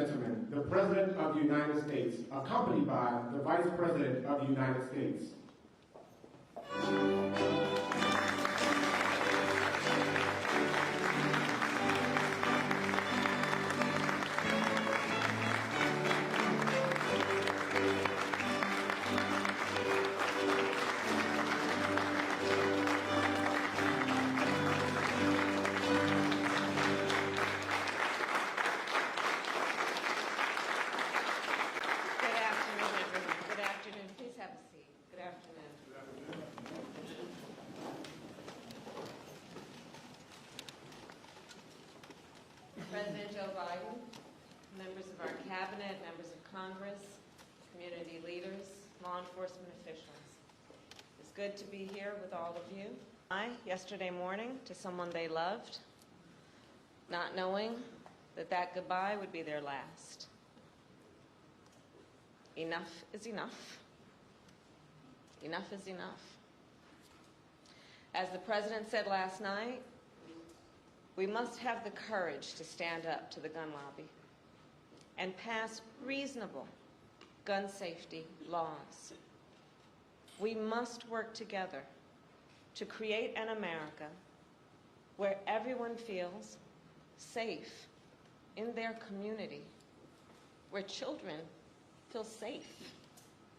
gentlemen, the President of the United States, accompanied by the Vice President of the United States. President Joe Biden, members of our cabinet, members of Congress, community leaders, law enforcement officials. It's good to be here with all of you. Yesterday morning to someone they loved, not knowing that that goodbye would be their last. Enough is enough. Enough is enough. As the President said last night, we must have the courage to stand up to the gun lobby and pass reasonable gun safety laws. We must work together to create an America where everyone feels safe in their community, where children feel safe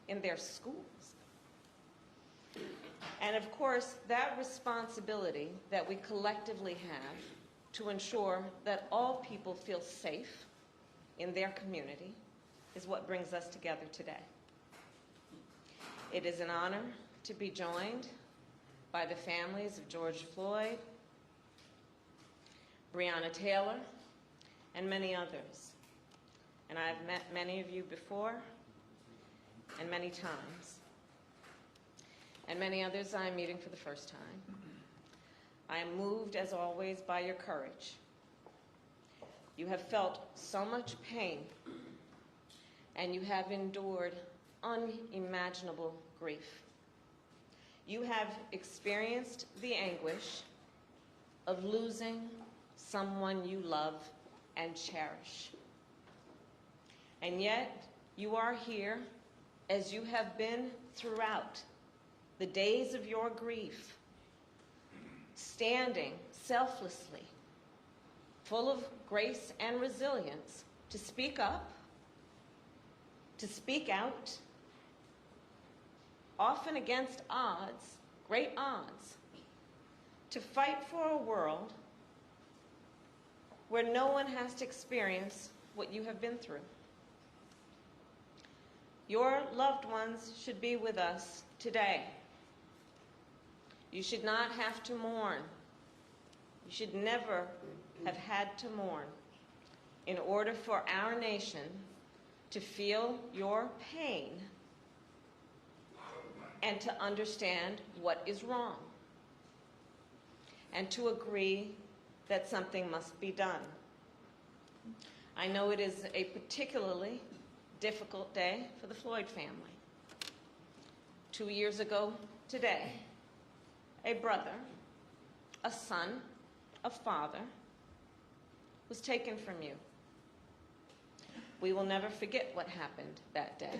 in their schools. And of course, that responsibility that we collectively have to ensure that all people feel safe in their community is what brings us together today. It is an honor to be joined by the families of George Floyd, Breonna Taylor, and many others. And I've met many of you before, and many times. And many others I'm meeting for the first time. I am moved, as always, by your courage. You have felt so much pain, and you have endured unimaginable grief. You have experienced the anguish of losing someone you love and cherish. And yet, you are here, as you have been throughout the days of your grief, standing selflessly, full of grace and resilience, to speak up, to speak out, often against odds, great odds, to fight for a world where no one has to experience what you have been through. Your loved ones should be with us today. You should not have to mourn. You should never have had to mourn in order for our nation to feel your pain and to understand what is wrong and to agree that something must be done. I know it is a particularly difficult day for the Floyd family. 2 years ago today, a brother, a son, a father was taken from you. We will never forget what happened that day.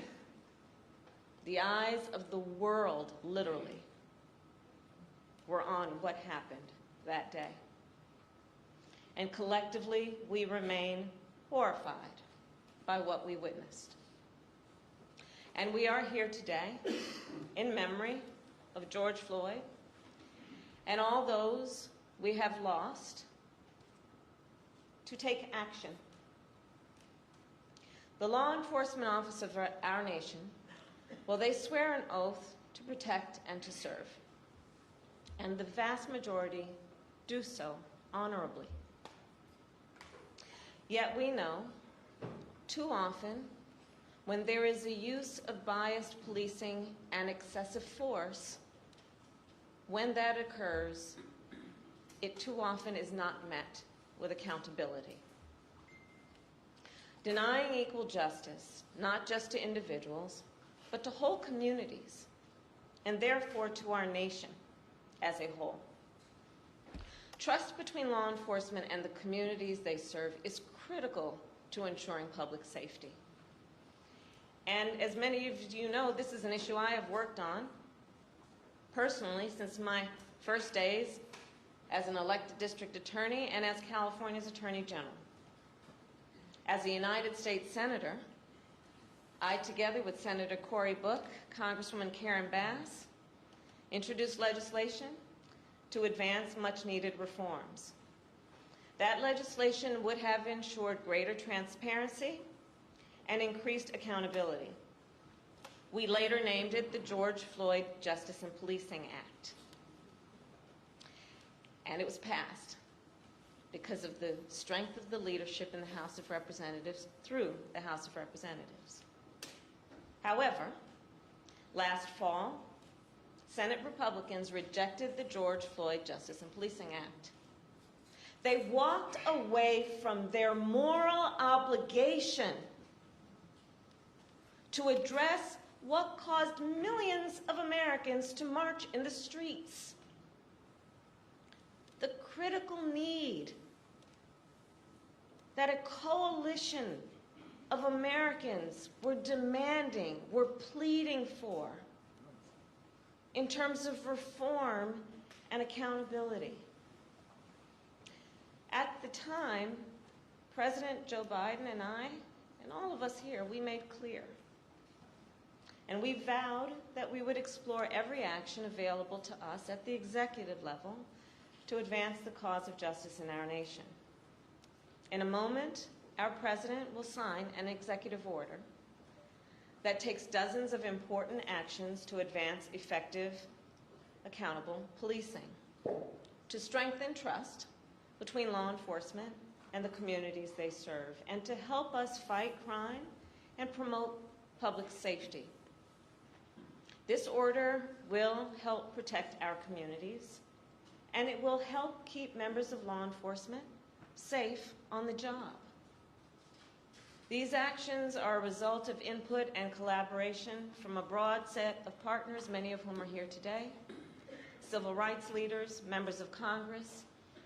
The eyes of the world, literally, were on what happened that day. And collectively, we remain horrified by what we witnessed. And we are here today in memory of George Floyd and all those we have lost to take action. The law enforcement officers of our nation, well, they swear an oath to protect and to serve. And the vast majority do so honorably. Yet we know, too often, when there is a use of biased policing and excessive force, when that occurs, it too often is not met with accountability. Denying equal justice, not just to individuals, but to whole communities, and therefore to our nation as a whole. Trust between law enforcement and the communities they serve is critical to ensuring public safety. And as many of you know, this is an issue I have worked on personally since my first days as an elected district attorney and as California's Attorney General. As a United States Senator, I, together with Senator Cory Book, Congresswoman Karen Bass, introduced legislation to advance much-needed reforms. That legislation would have ensured greater transparency and increased accountability. We later named it the George Floyd Justice and Policing Act. And it was passed because of the strength of the leadership in the House of Representatives through the House of Representatives. However, last fall, Senate Republicans rejected the George Floyd Justice and Policing Act. They walked away from their moral obligation to address what caused millions of Americans to march in the streets. The critical need that a coalition of Americans were demanding, were pleading for in terms of reform and accountability. At the time, President Joe Biden and I, and all of us here, we made clear, and we vowed that we would explore every action available to us at the executive level to advance the cause of justice in our nation. In a moment, our President will sign an executive order that takes dozens of important actions to advance effective, accountable policing, to strengthen trust between law enforcement and the communities they serve, and to help us fight crime and promote public safety. This order will help protect our communities, and it will help keep members of law enforcement safe on the job. These actions are a result of input and collaboration from a broad set of partners, many of whom are here today, civil rights leaders, members of Congress,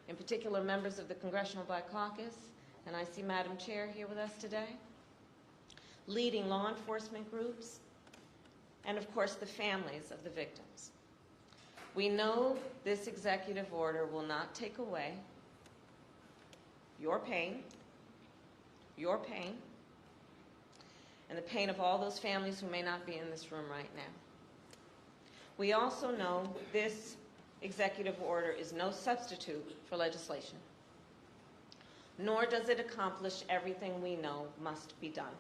in particular members of the Congressional Black Caucus, and I see Madam Chair here with us today, leading law enforcement groups, and of course the families of the victims. We know this executive order will not take away your pain, and the pain of all those families who may not be in this room right now. We also know this executive order is no substitute for legislation, nor does it accomplish everything we know must be done.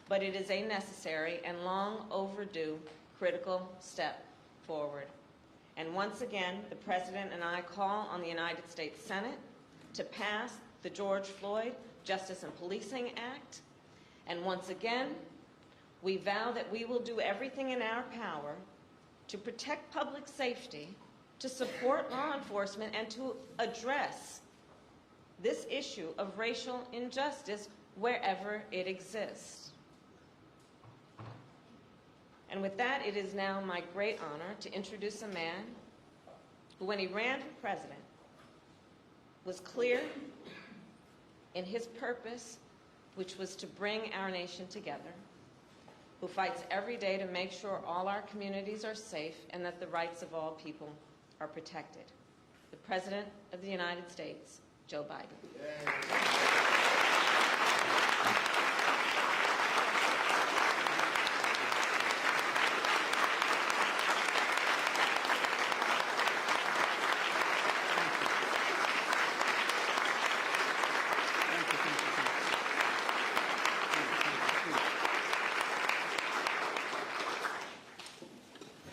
But it is a necessary and long overdue critical step forward. And once again, the President and I call on the United States Senate to pass the George Floyd Justice and Policing Act. And once again, we vow that we will do everything in our power to protect public safety, to support law enforcement, and to address this issue of racial injustice wherever it exists. And with that, it is now my great honor to introduce a man who, when he ran for president, was clear in his purpose, which was to bring our nation together, who fights every day to make sure all our communities are safe and that the rights of all people are protected. The President of the United States, Joe Biden.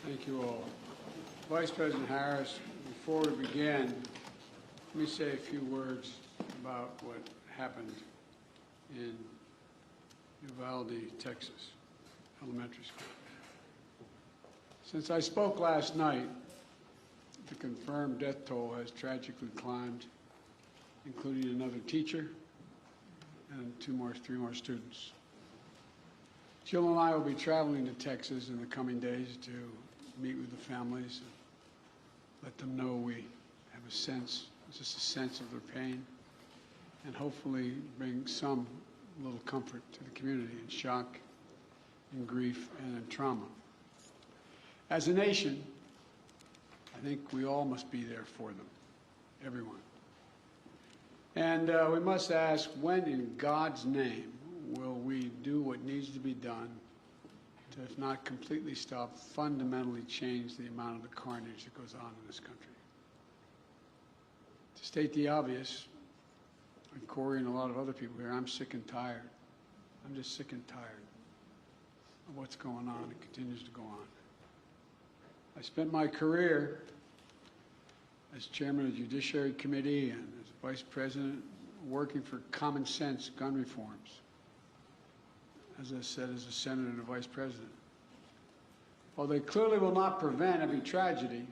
Thank you all. Vice President Harris, before we begin, let me say a few words about what happened in Uvalde, Texas, elementary school. Since I spoke last night, the confirmed death toll has tragically climbed, including another teacher and three more students. Jill and I will be traveling to Texas in the coming days to meet with the families and let them know we have just a sense of their pain and hopefully bring some little comfort to the community in shock, in grief, and in trauma. As a nation, I think we all must be there for them, everyone. And we must ask, when in God's name will we do what needs to be done to, if not completely stop, fundamentally change the amount of the carnage that goes on in this country? To state the obvious, and Corey and a lot of other people here, I'm sick and tired. I'm just sick and tired of what's going on and continues to go on. I spent my career as chairman of the Judiciary Committee and as vice president working for common sense gun reforms. As I said, as a senator and a vice president. While they clearly will not prevent every tragedy,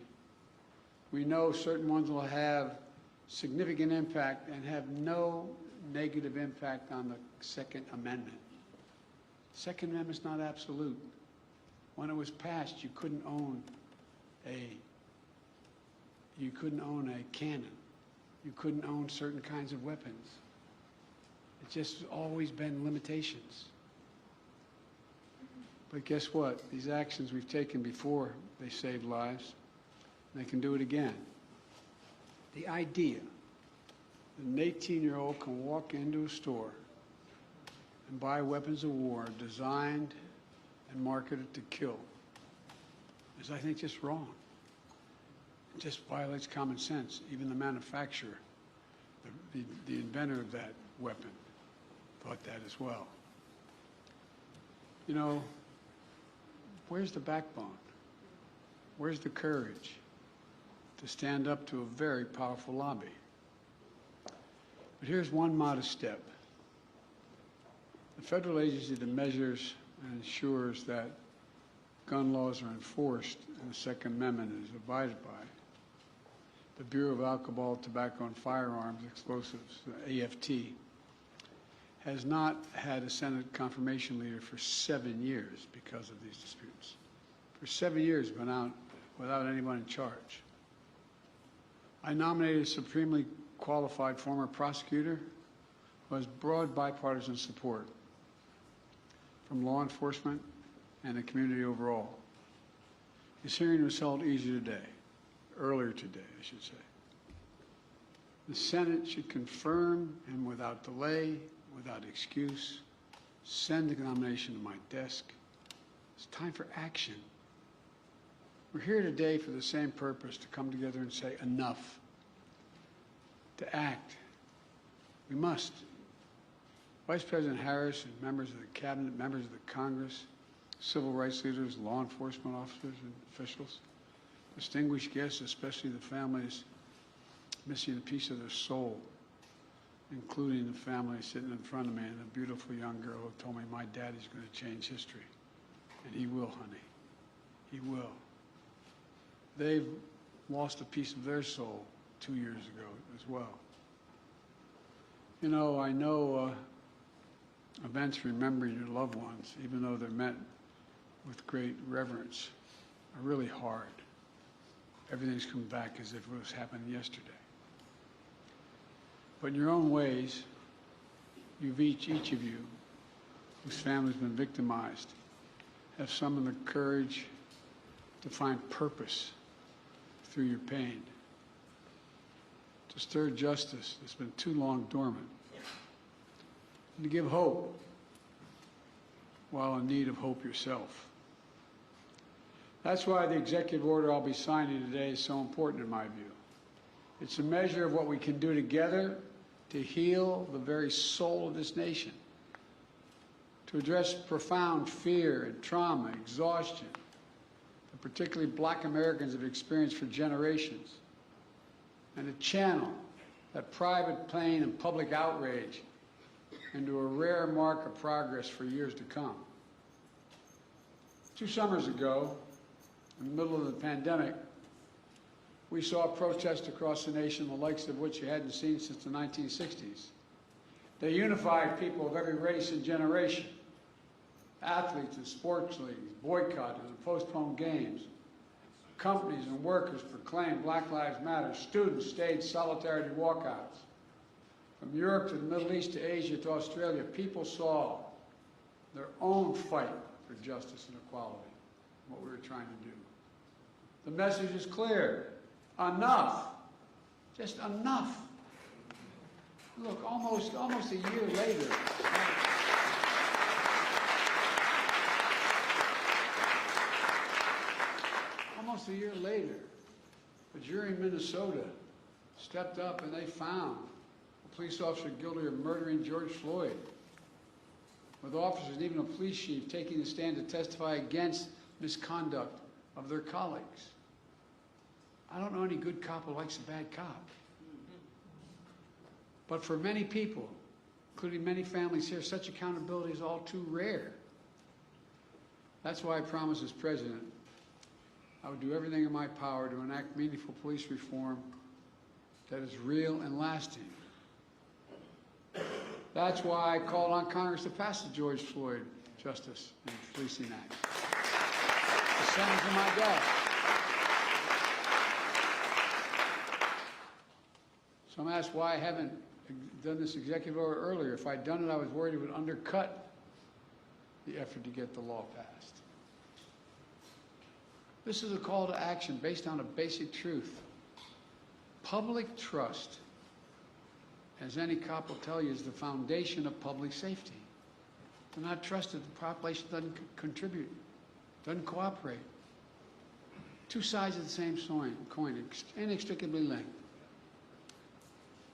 we know certain ones will have significant impact and have no negative impact on the Second Amendment. The Second Amendment is not absolute. When it was passed, you couldn't own a cannon. You couldn't own certain kinds of weapons. It's just always been limitations. But guess what? These actions we've taken before, they saved lives. And they can do it again. The idea that an 18-year-old can walk into a store and buy weapons of war designed and marketed to kill is, I think, just wrong. It just violates common sense. Even the manufacturer, the inventor of that weapon, thought that as well. You know, where's the backbone? Where's the courage to stand up to a very powerful lobby? But here's one modest step. The federal agency that measures and ensures that gun laws are enforced and the Second Amendment is abided by, the Bureau of Alcohol, Tobacco, and Firearms Explosives, AFT, has not had a Senate confirmation leader for 7 years because of these disputes. For 7 years, been out without anyone in charge. I nominated a supremely qualified former prosecutor who has broad bipartisan support from law enforcement and the community overall. His hearing was held earlier today, I should say. The Senate should confirm and without delay, without excuse, send the nomination to my desk. It's time for action. We're here today for the same purpose, to come together and say enough, to act. We must. Vice President Harris and members of the Cabinet, members of the Congress, civil rights leaders, law enforcement officers and officials, distinguished guests, especially the families missing a piece of their soul, including the family sitting in front of me and a beautiful young girl who told me, my daddy's going to change history. And he will, honey. He will. They've lost a piece of their soul 2 years ago as well. You know, I know events remembering your loved ones, even though they're met with great reverence, are really hard. Everything's come back as if it was happening yesterday. But in your own ways, you've each of you, whose family's been victimized, have summoned the courage to find purpose through your pain, to stir justice that's been too long dormant, and to give hope while in need of hope yourself. That's why the executive order I'll be signing today is so important in my view. It's a measure of what we can do together to heal the very soul of this nation, to address profound fear and trauma, exhaustion, that particularly Black Americans have experienced for generations, and to channel that private pain and public outrage into a rare mark of progress for years to come. 2 summers ago, in the middle of the pandemic, we saw protests across the nation, the likes of which you hadn't seen since the 1960s. They unified people of every race and generation. Athletes and sports leagues boycotted and postponed games. Companies and workers proclaimed Black Lives Matter. Students staged solidarity walkouts. From Europe to the Middle East to Asia to Australia, people saw their own fight for justice and equality, what we were trying to do. The message is clear. Enough. Just enough. Look, almost a year later. Almost a year later, a jury in Minnesota stepped up and they found a police officer guilty of murdering George Floyd, with officers and even a police chief taking the stand to testify against misconduct of their colleagues. I don't know any good cop who likes a bad cop. But for many people, including many families here, such accountability is all too rare. That's why I promised as president I would do everything in my power to enact meaningful police reform that is real and lasting. That's why I called on Congress to pass the George Floyd Justice and Policing Act. The Senate's in my desk. So I'm asked why I haven't done this executive order earlier. If I'd done it, I was worried it would undercut the effort to get the law passed. This is a call to action based on a basic truth. Public trust, as any cop will tell you, is the foundation of public safety. If they're not trusted, the population doesn't contribute, doesn't cooperate. Two sides of the same coin, inextricably linked.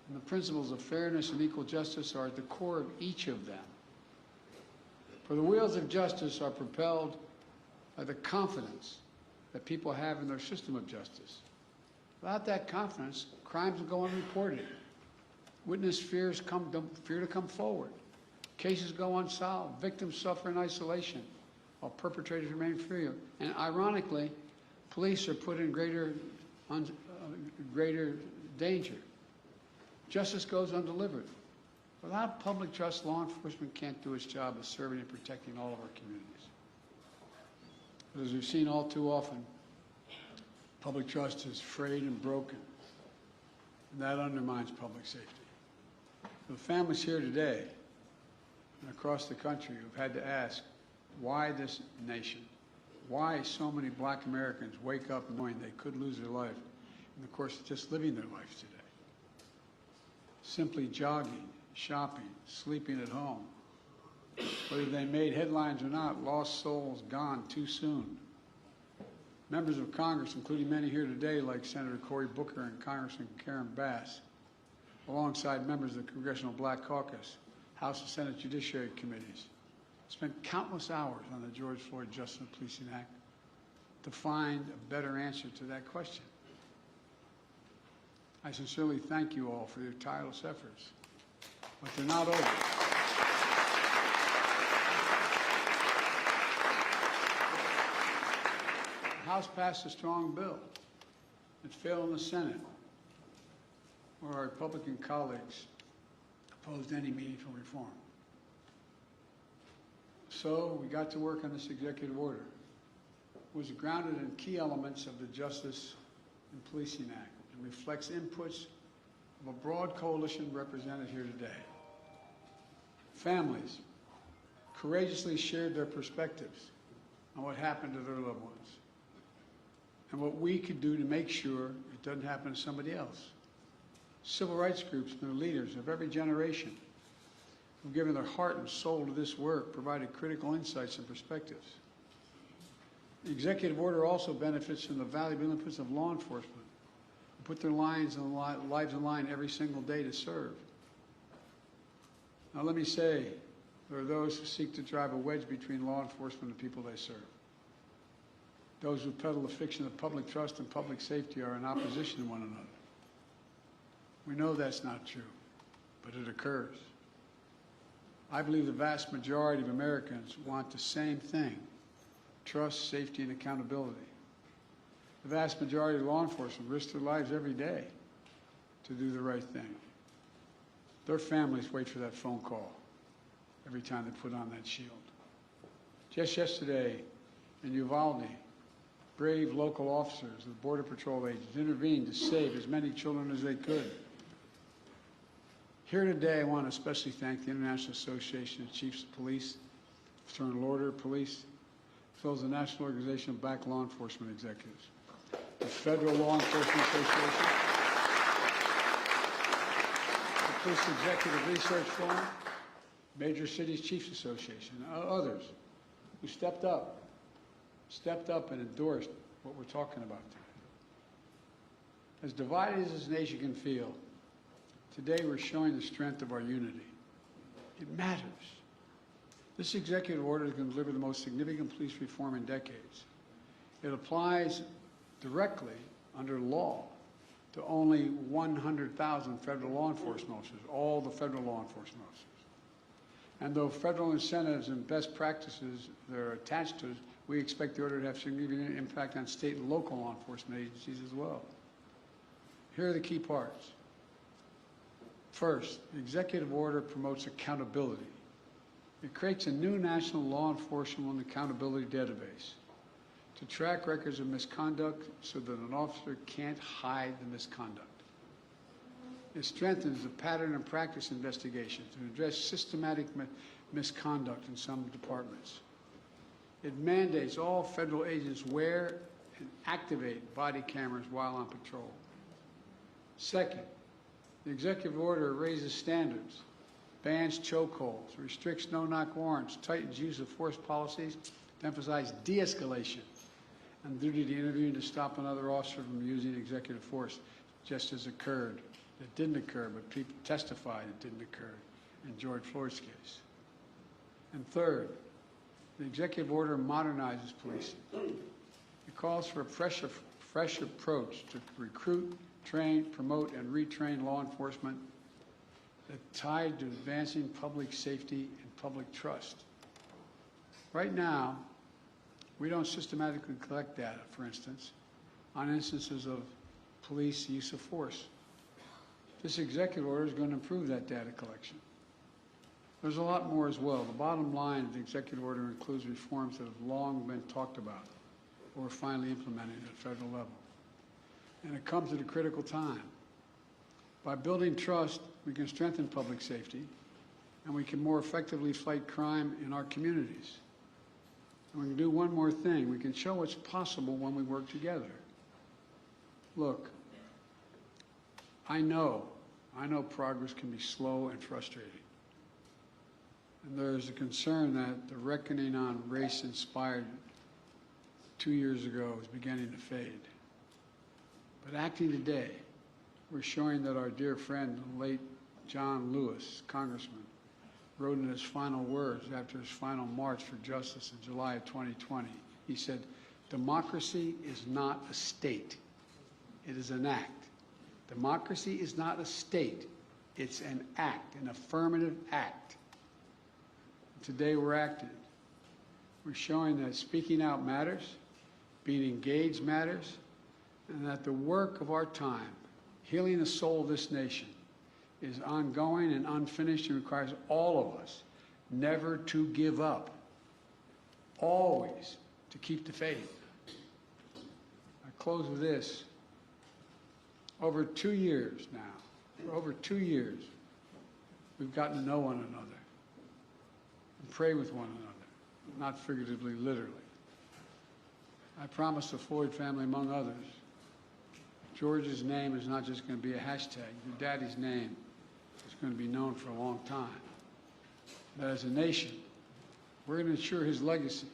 And the principles of fairness and equal justice are at the core of each of them. For the wheels of justice are propelled by the confidence that people have in their system of justice. Without that confidence, crimes will go unreported. Witness fear to come forward. Cases go unsolved. Victims suffer in isolation while perpetrators remain free. And ironically, police are put in greater danger. Justice goes undelivered. Without public trust, law enforcement can't do its job of serving and protecting all of our communities. But as we've seen all too often, public trust is frayed and broken, and that undermines public safety. The families here today and across the country who've had to ask why this nation, why so many black Americans wake up knowing they could lose their life in the course of just living their lives today. Simply jogging, shopping, sleeping at home. Whether they made headlines or not, lost souls gone too soon. Members of Congress, including many here today, like Senator Cory Booker and Congressman Karen Bass, alongside members of the Congressional Black Caucus, House and Senate Judiciary Committees, spent countless hours on the George Floyd Justice and Policing Act to find a better answer to that question. I sincerely thank you all for your tireless efforts, but they're not over. The House passed a strong bill. It failed in the Senate, where our Republican colleagues opposed any meaningful reform. So we got to work on this executive order. It was grounded in key elements of the Justice and Policing Act and reflects inputs of a broad coalition represented here today. Families courageously shared their perspectives on what happened to their loved ones and what we could do to make sure it doesn't happen to somebody else. Civil rights groups and their leaders of every generation who've given their heart and soul to this work provided critical insights and perspectives. The executive order also benefits from the valuable inputs of law enforcement who put their lives on the line every single day to serve. Now let me say, there are those who seek to drive a wedge between law enforcement and people they serve. Those who peddle the fiction of public trust and public safety are in opposition to one another. We know that's not true, but it occurs. I believe the vast majority of Americans want the same thing: trust, safety, and accountability. The vast majority of law enforcement risk their lives every day to do the right thing. Their families wait for that phone call every time they put on that shield. Just yesterday in Uvalde, brave local officers of Border Patrol agents intervened to save as many children as they could. Here today, I want to especially thank the International Association of Chiefs of Police, Fraternal Order of Police, as well as the National Organization of Black Law Enforcement Executives, the Federal Law Enforcement Association, the Police Executive Research Forum, Major Cities Chiefs Association, and others who stepped up and endorsed what we're talking about today. As divided as this nation can feel, today we're showing the strength of our unity. It matters. This executive order is going to deliver the most significant police reform in decades. It applies directly under law to only 100,000 federal law enforcement officers, all the federal law enforcement officers. And though federal incentives and best practices that are attached to it, we expect the order to have significant impact on state and local law enforcement agencies as well. Here are the key parts. First, the executive order promotes accountability. It creates a new national law enforcement accountability database to track records of misconduct so that an officer can't hide the misconduct. It strengthens the pattern and practice investigation to address systematic misconduct in some departments. It mandates all federal agents wear and activate body cameras while on patrol. Second, the executive order raises standards, bans chokeholds, restricts no-knock warrants, tightens use of force policies to emphasize de-escalation and duty to intervene to stop another officer from using executive force, just as occurred. It didn't occur, but people testified it didn't occur in George Floyd's case. And third, the executive order modernizes policing. It calls for a fresh approach to recruit, train, promote, and retrain law enforcement that tied to advancing public safety and public trust. Right now, we don't systematically collect data, for instance, on instances of police use of force. This executive order is going to improve that data collection. There's a lot more as well. The bottom line of the executive order includes reforms that have long been talked about or are finally implemented at federal level. And it comes at a critical time. By building trust, we can strengthen public safety, and we can more effectively fight crime in our communities. And we can do one more thing. We can show what's possible when we work together. Look, I know progress can be slow and frustrating. And there's a concern that the reckoning on race inspired 2 years ago is beginning to fade. But acting today, we're showing that our dear friend, the late John Lewis, Congressman, wrote in his final words after his final march for justice in July of 2020. He said, "Democracy is not a state. It is an act. Democracy is not a state. It's an act, an affirmative act." Today we're acting. We're showing that speaking out matters, being engaged matters, and that the work of our time, healing the soul of this nation, is ongoing and unfinished and requires all of us never to give up, always to keep the faith. I close with this. Over 2 years now, for over 2 years, we've gotten to know one another and pray with one another, not figuratively, literally. I promise the Floyd family, among others, George's name is not just going to be a hashtag. Your daddy's name is going to be known for a long time. But as a nation, we're going to ensure his legacy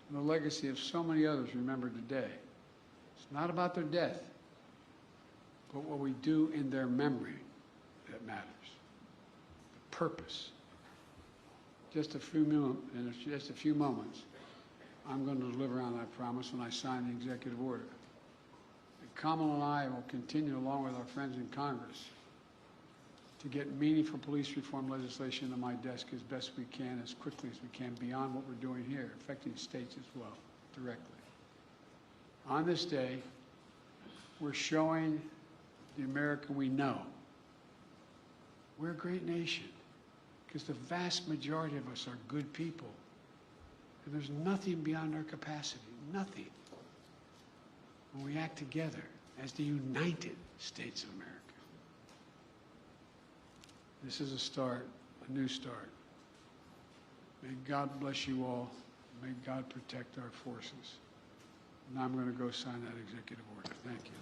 and the legacy of so many others remembered today. It's not about their death, but what we do in their memory that matters. The purpose. In just a few moments, I'm going to deliver on that promise when I sign the executive order. Kamala and I will continue, along with our friends in Congress, to get meaningful police reform legislation on my desk as best we can, as quickly as we can, beyond what we're doing here, affecting states as well, directly. On this day, we're showing the America we know we're a great nation, because the vast majority of us are good people. And there's nothing beyond our capacity, nothing, when we act together as the United States of America. This is a start, a new start. May God bless you all. May God protect our forces. Now I'm going to go sign that executive order. Thank you.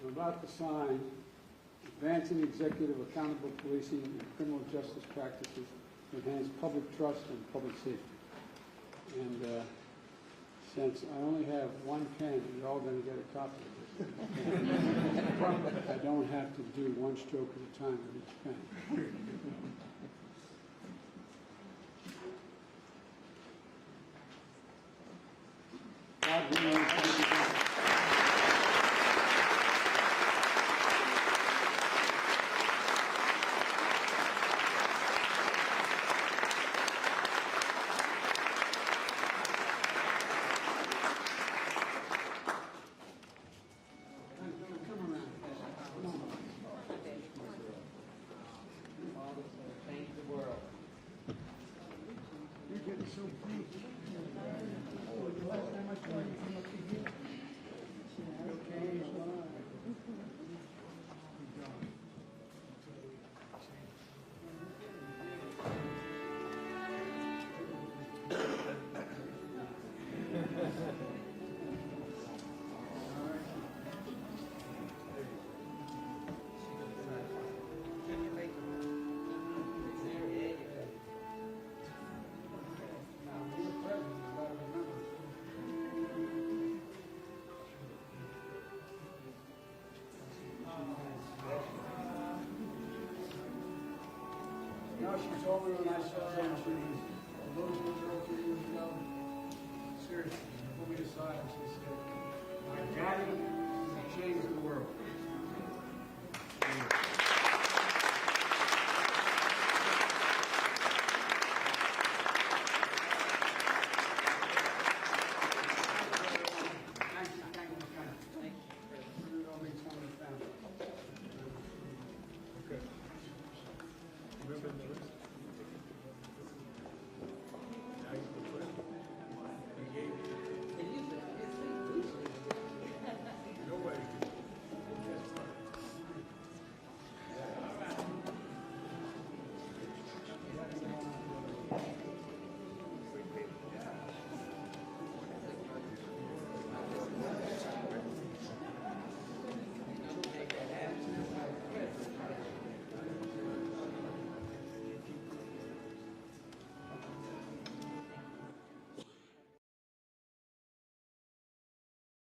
I'm about to sign Advancing Executive Accountable Policing and Criminal Justice Practices to Enhance Public Trust and Public Safety. And since I only have one pen, you're all going to get a copy of this. I don't have to do one stroke at a time with each pen. God willing, thank you. She told me when I saw her, she was, those who were 3 years ago, seriously, she put me aside and she said, my daddy changed the world.